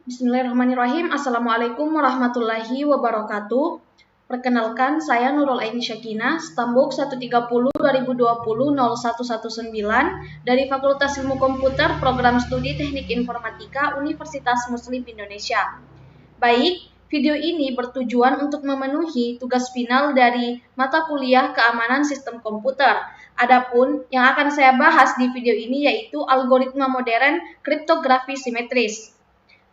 Bismillahirrahmanirrahim. Assalamualaikum warahmatullahi wabarakatuh. Perkenalkan, saya Nurul Aini Syakina, Stambuk 130-2020-0119 dari Fakultas Ilmu Komputer Program Studi Teknik Informatika Universitas Muslim Indonesia. Baik, video ini bertujuan untuk memenuhi tugas final dari mata kuliah Keamanan Sistem Komputer. Adapun yang akan saya bahas di video ini yaitu algoritma modern kriptografi simetris.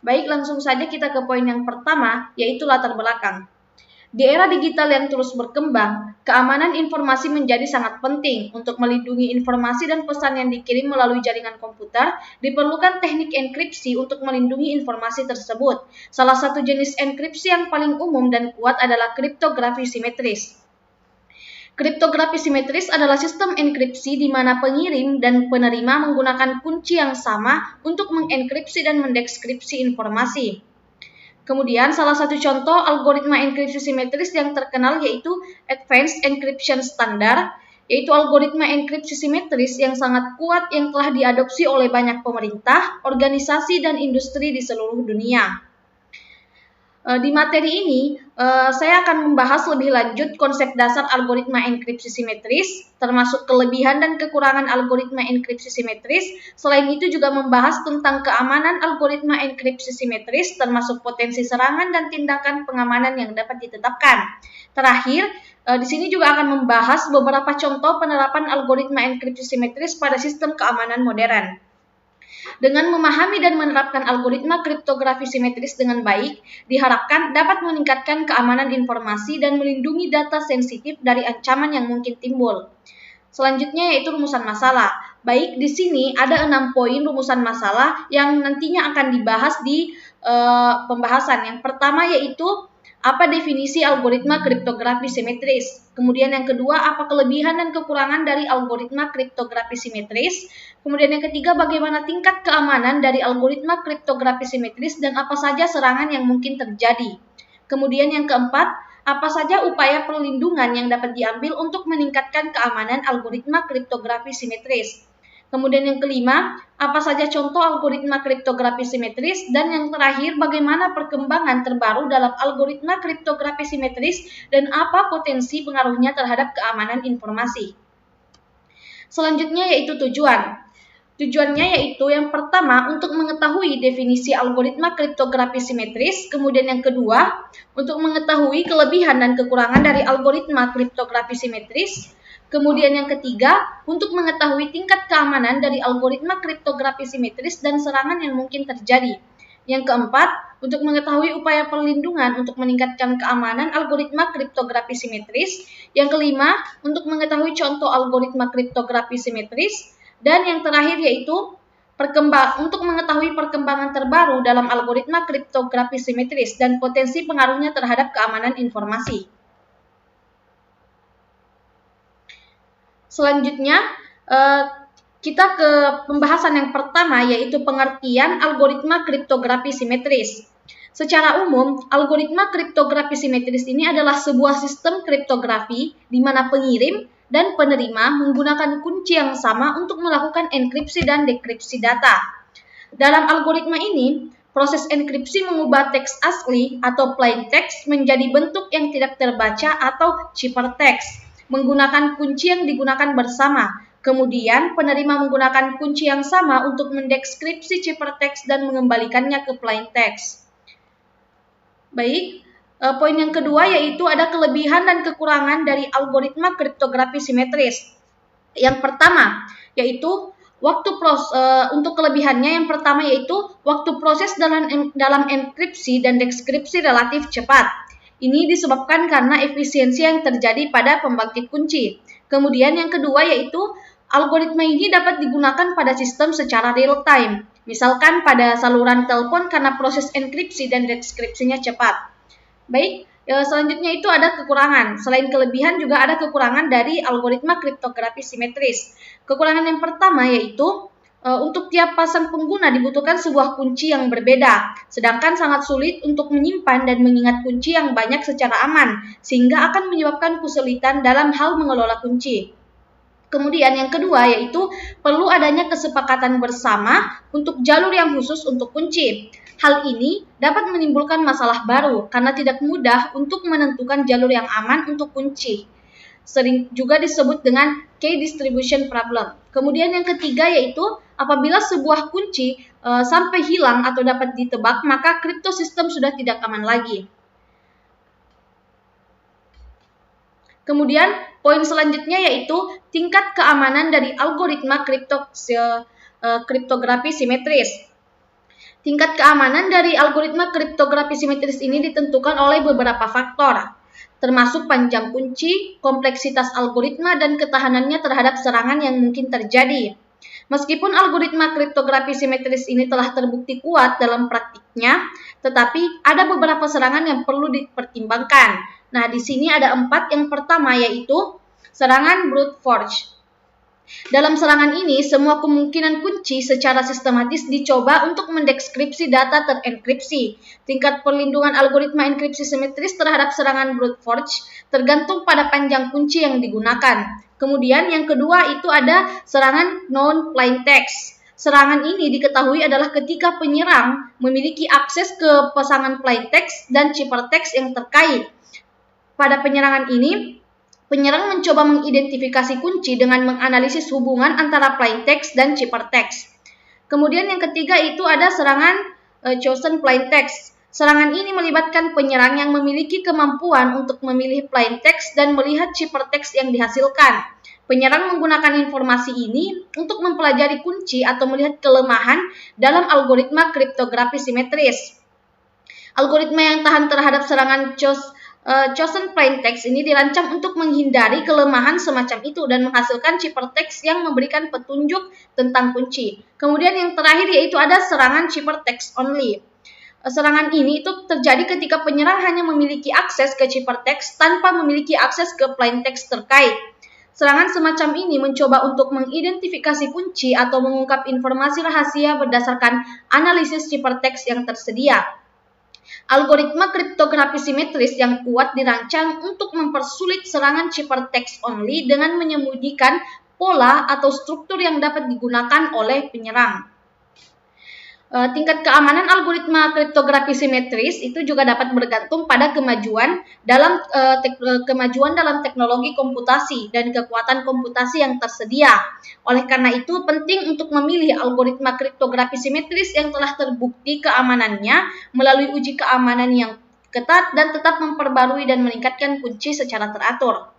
Baik, langsung saja kita ke poin yang pertama, yaitu latar belakang. Di era digital yang terus berkembang, keamanan informasi menjadi sangat penting. Untuk melindungi informasi dan pesan yang dikirim melalui jaringan komputer, diperlukan teknik enkripsi untuk melindungi informasi tersebut. Salah satu jenis enkripsi yang paling umum dan kuat adalah kriptografi simetris. Kriptografi simetris adalah sistem enkripsi di mana pengirim dan penerima menggunakan kunci yang sama untuk mengenkripsi dan mendeskripsi informasi. Kemudian, salah satu contoh algoritma enkripsi simetris yang terkenal yaitu Advanced Encryption Standard, yaitu algoritma enkripsi simetris yang sangat kuat yang telah diadopsi oleh banyak pemerintah, organisasi, dan industri di seluruh dunia. Di materi ini, saya akan membahas lebih lanjut konsep dasar algoritma enkripsi simetris, termasuk kelebihan dan kekurangan algoritma enkripsi simetris. Selain itu juga membahas tentang keamanan algoritma enkripsi simetris, termasuk potensi serangan dan tindakan pengamanan yang dapat ditetapkan. Terakhir, di sini juga akan membahas beberapa contoh penerapan algoritma enkripsi simetris pada sistem keamanan modern. Dengan memahami dan menerapkan algoritma kriptografi simetris dengan baik, diharapkan dapat meningkatkan keamanan informasi dan melindungi data sensitif dari ancaman yang mungkin timbul. Selanjutnya yaitu rumusan masalah. Baik, di sini ada 6 poin rumusan masalah yang nantinya akan dibahas di pembahasan. Yang pertama yaitu apa definisi algoritma kriptografi simetris? Kemudian yang kedua, apa kelebihan dan kekurangan dari algoritma kriptografi simetris? Kemudian yang ketiga, bagaimana tingkat keamanan dari algoritma kriptografi simetris dan apa saja serangan yang mungkin terjadi? Kemudian yang keempat, apa saja upaya perlindungan yang dapat diambil untuk meningkatkan keamanan algoritma kriptografi simetris? Kemudian yang kelima, apa saja contoh algoritma kriptografi simetris? Dan yang terakhir, bagaimana perkembangan terbaru dalam algoritma kriptografi simetris dan apa potensi pengaruhnya terhadap keamanan informasi? Selanjutnya yaitu tujuan. Tujuannya yaitu yang pertama untuk mengetahui definisi algoritma kriptografi simetris, kemudian yang kedua untuk mengetahui kelebihan dan kekurangan dari algoritma kriptografi simetris, kemudian yang ketiga untuk mengetahui tingkat keamanan dari algoritma kriptografi simetris dan serangan yang mungkin terjadi. Yang keempat, untuk mengetahui upaya perlindungan untuk meningkatkan keamanan algoritma kriptografi simetris. Yang kelima, untuk mengetahui contoh algoritma kriptografi simetris. Dan yang terakhir yaitu untuk mengetahui perkembangan terbaru dalam algoritma kriptografi simetris dan potensi pengaruhnya terhadap keamanan informasi. Selanjutnya, kita ke pembahasan yang pertama yaitu pengertian algoritma kriptografi simetris. Secara umum, algoritma kriptografi simetris ini adalah sebuah sistem kriptografi di mana pengirim dan penerima menggunakan kunci yang sama untuk melakukan enkripsi dan dekripsi data. Dalam algoritma ini, proses enkripsi mengubah teks asli atau plain text menjadi bentuk yang tidak terbaca atau ciphertext menggunakan kunci yang digunakan bersama. Kemudian, penerima menggunakan kunci yang sama untuk mendeskripsi ciphertext dan mengembalikannya ke plain text. Baik, poin yang kedua yaitu ada kelebihan dan kekurangan dari algoritma kriptografi simetris. Yang pertama yaitu untuk kelebihannya yang pertama yaitu waktu proses dalam enkripsi dan deskripsi relatif cepat. Ini disebabkan karena efisiensi yang terjadi pada pembangkit kunci. Kemudian yang kedua yaitu algoritma ini dapat digunakan pada sistem secara real time. Misalkan pada saluran telepon karena proses enkripsi dan deskripsinya cepat. Baik, selanjutnya itu ada kekurangan. Selain kelebihan juga ada kekurangan dari algoritma kriptografi simetris. Kekurangan yang pertama yaitu untuk tiap pasang pengguna dibutuhkan sebuah kunci yang berbeda, sedangkan sangat sulit untuk menyimpan dan mengingat kunci yang banyak secara aman, sehingga akan menyebabkan kesulitan dalam hal mengelola kunci. Kemudian yang kedua yaitu perlu adanya kesepakatan bersama untuk jalur yang khusus untuk kunci. Hal ini dapat menimbulkan masalah baru karena tidak mudah untuk menentukan jalur yang aman untuk kunci. Sering juga disebut dengan key distribution problem. Kemudian yang ketiga yaitu apabila sebuah kunci sampai hilang atau dapat ditebak, maka kriptosistem sudah tidak aman lagi. Kemudian poin selanjutnya yaitu tingkat keamanan dari algoritma kriptografi simetris. Tingkat keamanan dari algoritma kriptografi simetris ini ditentukan oleh beberapa faktor, termasuk panjang kunci, kompleksitas algoritma, dan ketahanannya terhadap serangan yang mungkin terjadi. Meskipun algoritma kriptografi simetris ini telah terbukti kuat dalam praktiknya, tetapi ada beberapa serangan yang perlu dipertimbangkan. Nah, di sini ada 4. Yang pertama yaitu serangan brute force. Dalam serangan ini, semua kemungkinan kunci secara sistematis dicoba untuk mendeskripsi data terenkripsi. Tingkat perlindungan algoritma enkripsi simetris terhadap serangan brute force tergantung pada panjang kunci yang digunakan. Kemudian yang kedua itu ada serangan non-plain text. Serangan ini diketahui adalah ketika penyerang memiliki akses ke pasangan plain text dan ciphertext yang terkait. Pada penyerangan ini, penyerang mencoba mengidentifikasi kunci dengan menganalisis hubungan antara plain text dan ciphertext. Kemudian yang ketiga itu ada serangan chosen plain text. Serangan ini melibatkan penyerang yang memiliki kemampuan untuk memilih plain text dan melihat ciphertext yang dihasilkan. Penyerang menggunakan informasi ini untuk mempelajari kunci atau melihat kelemahan dalam algoritma kriptografi simetris. Algoritma yang tahan terhadap serangan chosen plain text ini dirancang untuk menghindari kelemahan semacam itu dan menghasilkan ciphertext yang memberikan petunjuk tentang kunci. Kemudian yang terakhir yaitu ada serangan ciphertext only. Serangan ini itu terjadi ketika penyerang hanya memiliki akses ke ciphertext tanpa memiliki akses ke plain text terkait. Serangan semacam ini mencoba untuk mengidentifikasi kunci atau mengungkap informasi rahasia berdasarkan analisis ciphertext yang tersedia. Algoritma kriptografi simetris yang kuat dirancang untuk mempersulit serangan ciphertext only dengan menyembunyikan pola atau struktur yang dapat digunakan oleh penyerang. Tingkat keamanan algoritma kriptografi simetris itu juga dapat bergantung pada kemajuan dalam teknologi komputasi dan kekuatan komputasi yang tersedia. Oleh karena itu, penting untuk memilih algoritma kriptografi simetris yang telah terbukti keamanannya melalui uji keamanan yang ketat dan tetap memperbarui dan meningkatkan kunci secara teratur.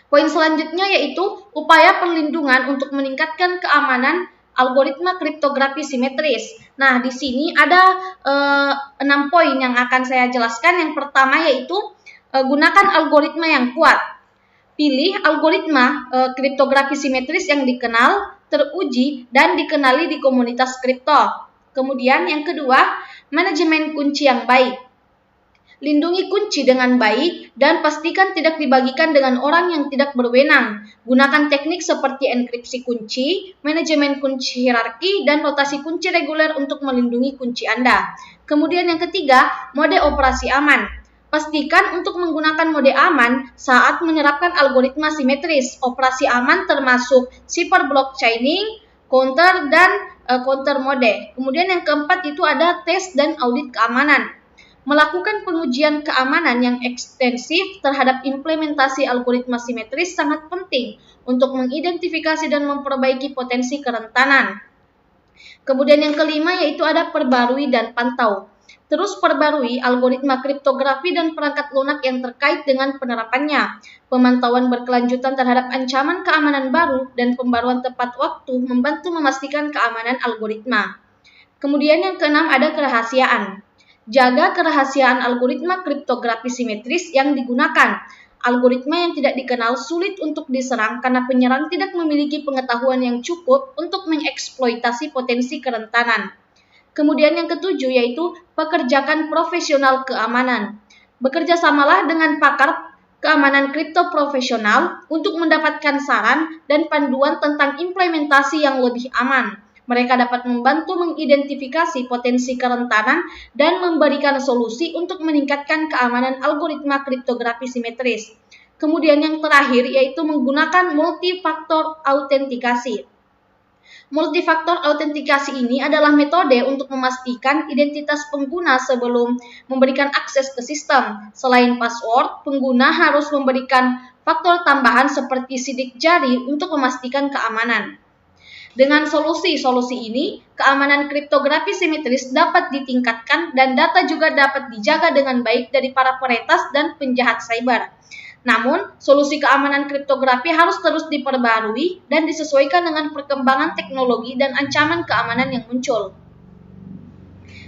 Poin selanjutnya yaitu upaya perlindungan untuk meningkatkan keamanan algoritma kriptografi simetris. Nah, di sini ada 6 poin yang akan saya jelaskan. Yang pertama yaitu gunakan algoritma yang kuat. Pilih algoritma kriptografi simetris yang dikenal, teruji, dan dikenali di komunitas kripto. Kemudian yang kedua, manajemen kunci yang baik. Lindungi kunci dengan baik dan pastikan tidak dibagikan dengan orang yang tidak berwenang. Gunakan teknik seperti enkripsi kunci, manajemen kunci hierarki, dan rotasi kunci reguler untuk melindungi kunci Anda. Kemudian yang ketiga, mode operasi aman. Pastikan untuk menggunakan mode aman saat menerapkan algoritma simetris. Operasi aman termasuk cipher blockchaining, counter, dan counter mode. Kemudian yang keempat itu ada tes dan audit keamanan. Melakukan pengujian keamanan yang ekstensif terhadap implementasi algoritma simetris sangat penting untuk mengidentifikasi dan memperbaiki potensi kerentanan. Kemudian yang kelima yaitu ada perbarui dan pantau. Terus perbarui algoritma kriptografi dan perangkat lunak yang terkait dengan penerapannya. Pemantauan berkelanjutan terhadap ancaman keamanan baru dan pembaruan tepat waktu membantu memastikan keamanan algoritma. Kemudian yang keenam ada kerahasiaan. Jaga kerahasiaan algoritma kriptografi simetris yang digunakan. Algoritma yang tidak dikenal sulit untuk diserang karena penyerang tidak memiliki pengetahuan yang cukup untuk mengeksploitasi potensi kerentanan. Kemudian yang ketujuh yaitu pekerjakan profesional keamanan. Bekerja samalah dengan pakar keamanan kripto profesional untuk mendapatkan saran dan panduan tentang implementasi yang lebih aman. Mereka dapat membantu mengidentifikasi potensi kerentanan dan memberikan solusi untuk meningkatkan keamanan algoritma kriptografi simetris. Kemudian yang terakhir yaitu menggunakan multifaktor autentikasi. Multifaktor autentikasi ini adalah metode untuk memastikan identitas pengguna sebelum memberikan akses ke sistem. Selain password, pengguna harus memberikan faktor tambahan seperti sidik jari untuk memastikan keamanan. Dengan solusi-solusi ini, keamanan kriptografi simetris dapat ditingkatkan dan data juga dapat dijaga dengan baik dari para peretas dan penjahat cyber. Namun, solusi keamanan kriptografi harus terus diperbarui dan disesuaikan dengan perkembangan teknologi dan ancaman keamanan yang muncul.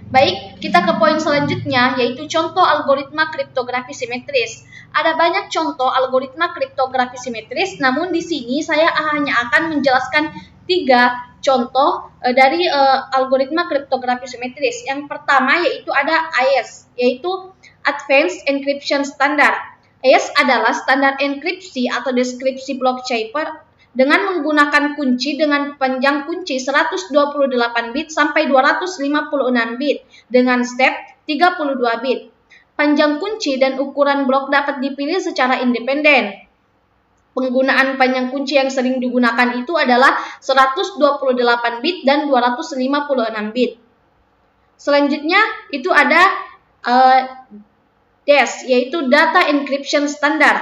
Baik, kita ke poin selanjutnya, yaitu contoh algoritma kriptografi simetris. Ada banyak contoh algoritma kriptografi simetris, namun di sini saya hanya akan menjelaskan 3 contoh dari algoritma kriptografi simetris. Yang pertama yaitu ada AES, yaitu Advanced Encryption Standard. AES adalah standar enkripsi atau deskripsi blok cipher dengan menggunakan kunci dengan panjang kunci 128 bit sampai 256 bit dengan step 32 bit. Panjang kunci dan ukuran blok dapat dipilih secara independen. Penggunaan panjang kunci yang sering digunakan itu adalah 128 bit dan 256 bit. Selanjutnya itu ada DES, yaitu Data Encryption Standard.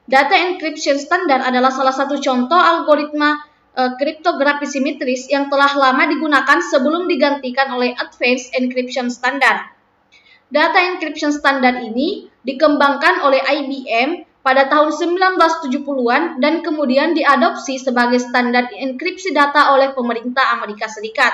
Data Encryption Standard adalah salah satu contoh algoritma kriptografi simetris yang telah lama digunakan sebelum digantikan oleh Advanced Encryption Standard. Data Encryption Standard ini dikembangkan oleh IBM pada tahun 1970-an dan kemudian diadopsi sebagai standar enkripsi data oleh pemerintah Amerika Serikat.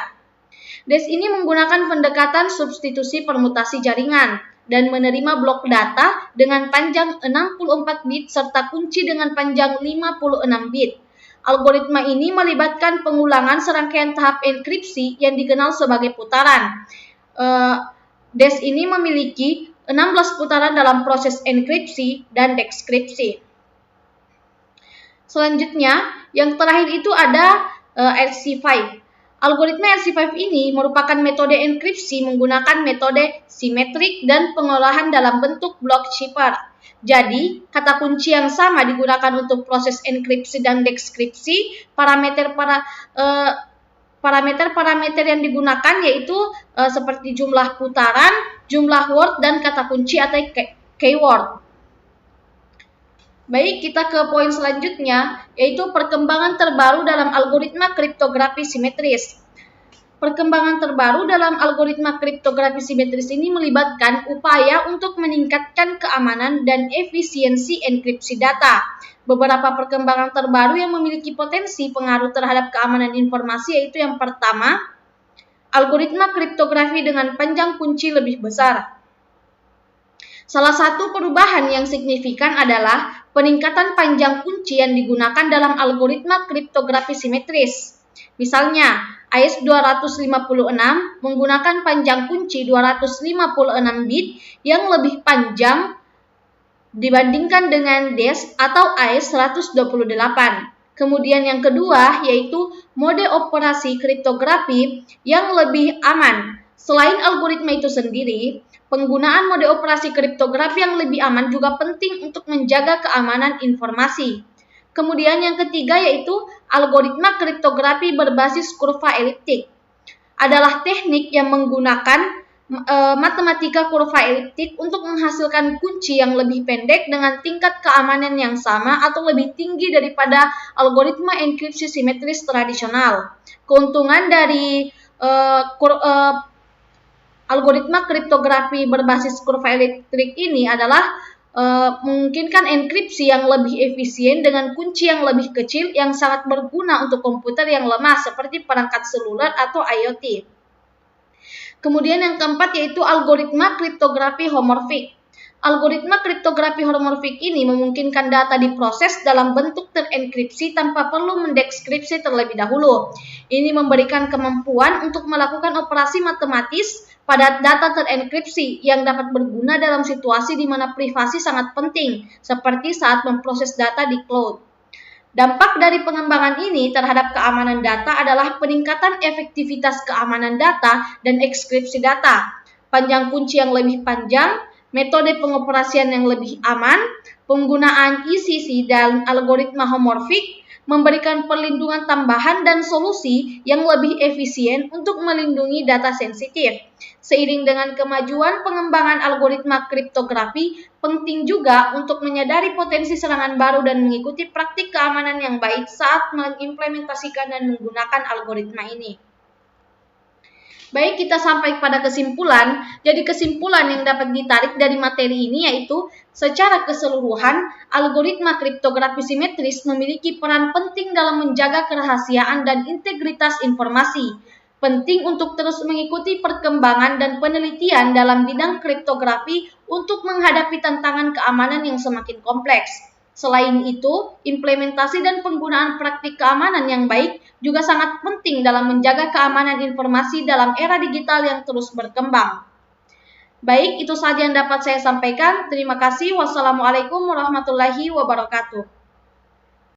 DES ini menggunakan pendekatan substitusi permutasi jaringan dan menerima blok data dengan panjang 64 bit serta kunci dengan panjang 56 bit. Algoritma ini melibatkan pengulangan serangkaian tahap enkripsi yang dikenal sebagai putaran. DES ini memiliki 16 putaran dalam proses enkripsi dan dekripsi. Selanjutnya, yang terakhir itu ada RC5. Algoritma RC5 ini merupakan metode enkripsi menggunakan metode simetrik dan pengolahan dalam bentuk blok cipher. Jadi, kata kunci yang sama digunakan untuk proses enkripsi dan dekripsi. Parameter yang digunakan yaitu seperti jumlah putaran, jumlah word, dan kata kunci atau keyword. Baik, kita ke poin selanjutnya, yaitu perkembangan terbaru dalam algoritma kriptografi simetris. Perkembangan terbaru dalam algoritma kriptografi simetris ini melibatkan upaya untuk meningkatkan keamanan dan efisiensi enkripsi data. Beberapa perkembangan terbaru yang memiliki potensi pengaruh terhadap keamanan informasi yaitu yang pertama, algoritma kriptografi dengan panjang kunci lebih besar. Salah satu perubahan yang signifikan adalah peningkatan panjang kunci yang digunakan dalam algoritma kriptografi simetris. Misalnya, AES 256 menggunakan panjang kunci 256 bit yang lebih panjang dibandingkan dengan DES atau AES 128. Kemudian yang kedua yaitu mode operasi kriptografi yang lebih aman. Selain algoritma itu sendiri, penggunaan mode operasi kriptografi yang lebih aman juga penting untuk menjaga keamanan informasi. Kemudian yang ketiga yaitu algoritma kriptografi berbasis kurva eliptik. Adalah teknik yang menggunakan matematika kurva eliptik untuk menghasilkan kunci yang lebih pendek dengan tingkat keamanan yang sama atau lebih tinggi daripada algoritma enkripsi simetris tradisional. Keuntungan dari algoritma kriptografi berbasis kurva eliptik ini adalah memungkinkan enkripsi yang lebih efisien dengan kunci yang lebih kecil yang sangat berguna untuk komputer yang lemah seperti perangkat seluler atau IoT. Kemudian yang keempat yaitu algoritma kriptografi homomorfik. Algoritma kriptografi homomorfik ini memungkinkan data diproses dalam bentuk terenkripsi tanpa perlu mendeskripsi terlebih dahulu. Ini memberikan kemampuan untuk melakukan operasi matematis pada data terenkripsi yang dapat berguna dalam situasi di mana privasi sangat penting, seperti saat memproses data di cloud. Dampak dari pengembangan ini terhadap keamanan data adalah peningkatan efektivitas keamanan data dan ekskripsi data, panjang kunci yang lebih panjang, metode pengoperasian yang lebih aman, penggunaan ECC dan algoritma homomorfik, memberikan perlindungan tambahan dan solusi yang lebih efisien untuk melindungi data sensitif. Seiring dengan kemajuan pengembangan algoritma kriptografi, penting juga untuk menyadari potensi serangan baru dan mengikuti praktik keamanan yang baik saat mengimplementasikan dan menggunakan algoritma ini. Baik, kita sampai pada kesimpulan. Jadi kesimpulan yang dapat ditarik dari materi ini yaitu secara keseluruhan, algoritma kriptografi simetris memiliki peran penting dalam menjaga kerahasiaan dan integritas informasi. Penting untuk terus mengikuti perkembangan dan penelitian dalam bidang kriptografi untuk menghadapi tantangan keamanan yang semakin kompleks. Selain itu, implementasi dan penggunaan praktik keamanan yang baik juga sangat penting dalam menjaga keamanan informasi dalam era digital yang terus berkembang. Baik, itu saja yang dapat saya sampaikan. Terima kasih. Wassalamualaikum warahmatullahi wabarakatuh.